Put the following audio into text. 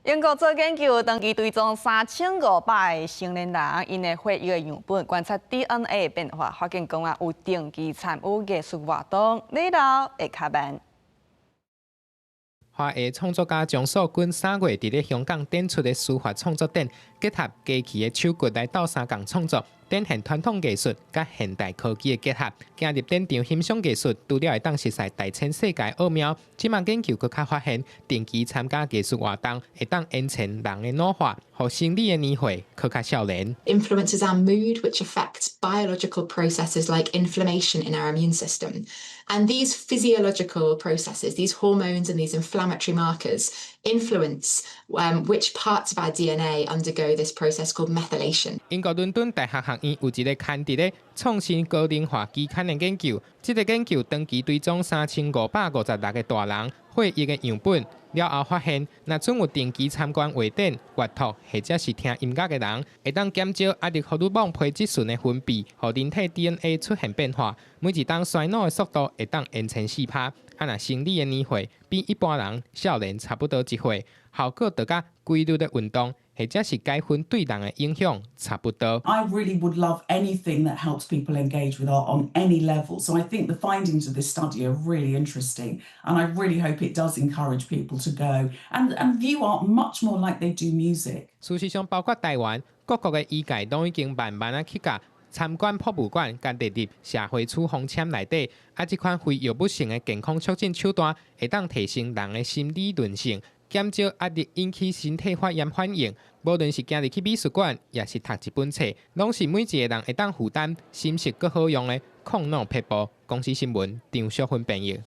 英國做研究，長期追蹤3500個成年人，因的血液樣本觀察 DNA 的變化，發現講有定期參與藝術活動，裡頭會較慢。華裔創作家張素君3月佇咧香港展出的書法創作展，結合佳期的手骨來鬥相共創作，展現傳統藝術甲現代科技的結合。進入展場欣賞藝術，除了會當熟悉大千世界奧妙，即馬研究佫較發現，定期參加藝術活動會當延長人的老化，互生理的年歲佫較少年。Influences our mood, which affect biological processes like inflammation in our immune system. And these physiological processes, these hormones and these inflammatory markers, influence which parts of our DNA undergo this process called methylation. 英國倫敦大學學院有一個刊佇咧創新高齡化期刊的研究，這個研究長期追蹤3556個大人血液的樣本，了後發現，若准有定期參觀畫展、閱讀或者是聽音樂的人，會當減少壓力荷爾蒙皮質醇的分泌，讓人體 DNA 出現變化。每一當衰老的速度會當延長4%，啊，若生理的年歲比一般人少年差不多1歲，效果就甲規律的運動或者是解分對人的影響差不多。I really would love anything that helps people engage with art on any level. So I think the findings of this study are really interesting, and I really hope it does encourage people to go and view art much more like they do music. 事實上，包括台灣各國的醫界都已經慢慢啊去甲參觀博物館，甲列入社會處方簽內底。啊，這款非藥物性的健康促進手段，會當提升人的心理韌性，減少壓力引起身體發炎反應。無論是行入去美術館，也是讀一本冊，攏是每一個人會當負擔、心實閣好用的抗老撇步。公司新聞張淑芬編譯。